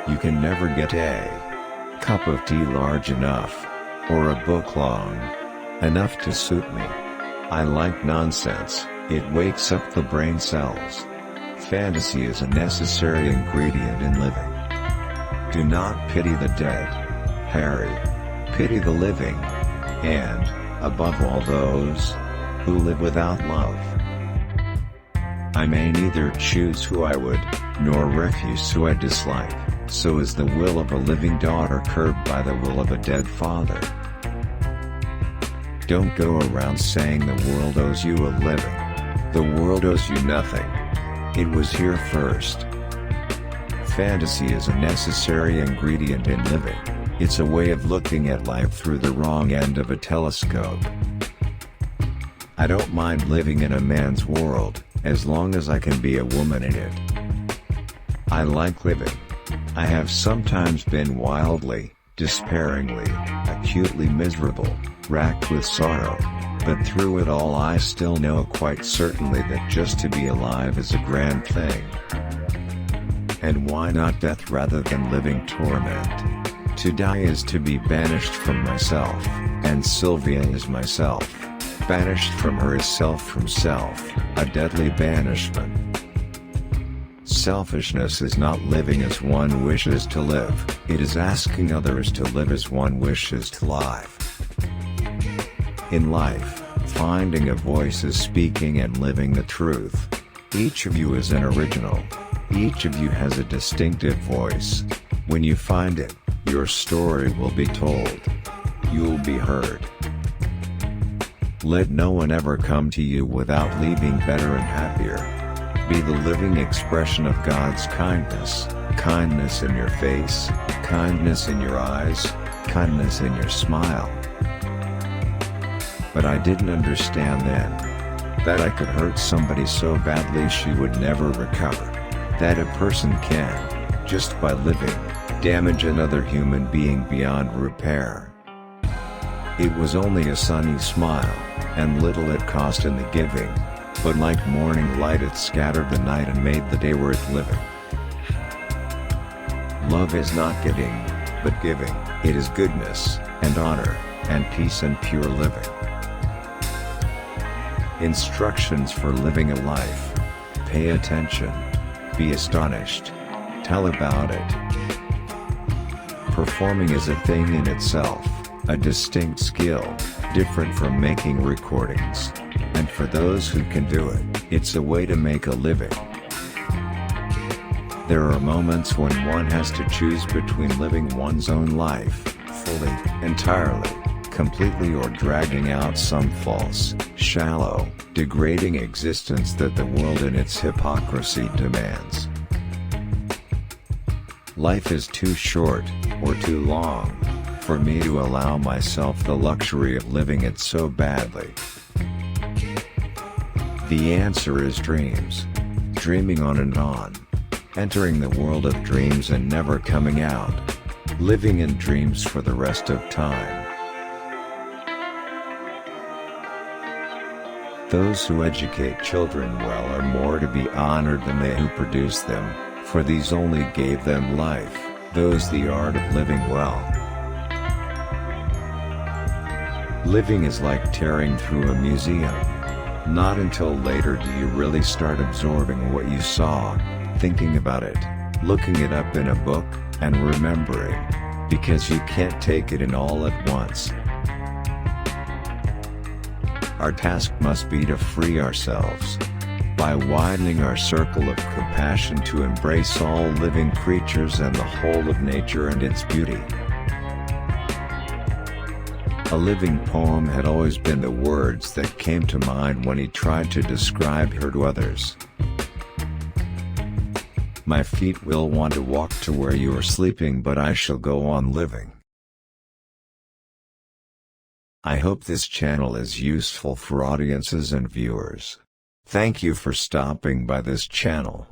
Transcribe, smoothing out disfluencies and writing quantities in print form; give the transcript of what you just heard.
You can never get a cup of tea large enough, or a book long enough to suit me. I like nonsense, it wakes up the brain cells. Fantasy is a necessary ingredient in living. Do not pity the dead, Harry. Pity the living, and, above all, those who live without love. I may neither choose who I would, nor refuse who I dislike, so is the will of a living daughter curbed by the will of a dead father. Don't go around saying the world owes you a living. The world owes you nothing. It was here first. Fantasy is a necessary ingredient in living. It's a way of looking at life through the wrong end of a telescope. I don't mind living in a man's world, as long as I can be a woman in it. I like living. I have sometimes been wildly, despairingly, acutely miserable, racked with sorrow, but through it all I still know quite certainly that just to be alive is a grand thing. And why not death rather than living torment? To die is to be banished from myself, and Sylvia is myself. Banished from her is self from self, a deadly banishment. Selfishness is not living as one wishes to live, it is asking others to live as one wishes to live. In life, finding a voice is speaking and living the truth. Each of you is an original. Each of you has a distinctive voice. When you find it, your story will be told. You'll be heard. Let no one ever come to you without leaving better and happier. Be the living expression of God's kindness, kindness in your face, kindness in your eyes, kindness in your smile. But I didn't understand then that I could hurt somebody so badly she would never recover. That a person can, just by living, damage another human being beyond repair. It was only a sunny smile, and little it cost in the giving, but like morning light it scattered the night and made the day worth living. Love is not giving, but giving. It is goodness, and honor, and peace and pure living. Instructions for living a life. Pay attention. Be astonished. Tell about it. Performing is a thing in itself, a distinct skill, different from making recordings. And for those who can do it, it's a way to make a living. There are moments when one has to choose between living one's own life, fully, entirely, completely, or dragging out some false, shallow, degrading existence that the world in its hypocrisy demands. Life is too short, or too long, for me to allow myself the luxury of living it so badly. The answer is dreams. Dreaming on and on. Entering the world of dreams and never coming out. Living in dreams for the rest of time. Those who educate children well are more to be honored than they who produce them, for these only gave them life, those the art of living well. Living is like tearing through a museum. Not until later do you really start absorbing what you saw, thinking about it, looking it up in a book, and remembering, because you can't take it in all at once. Our task must be to free ourselves, by widening our circle of compassion to embrace all living creatures and the whole of nature and its beauty. A living poem had always been the words that came to mind when he tried to describe her to others. My feet will want to walk to where you are sleeping, but I shall go on living. I hope this channel is useful for audiences and viewers. Thank you for stopping by this channel.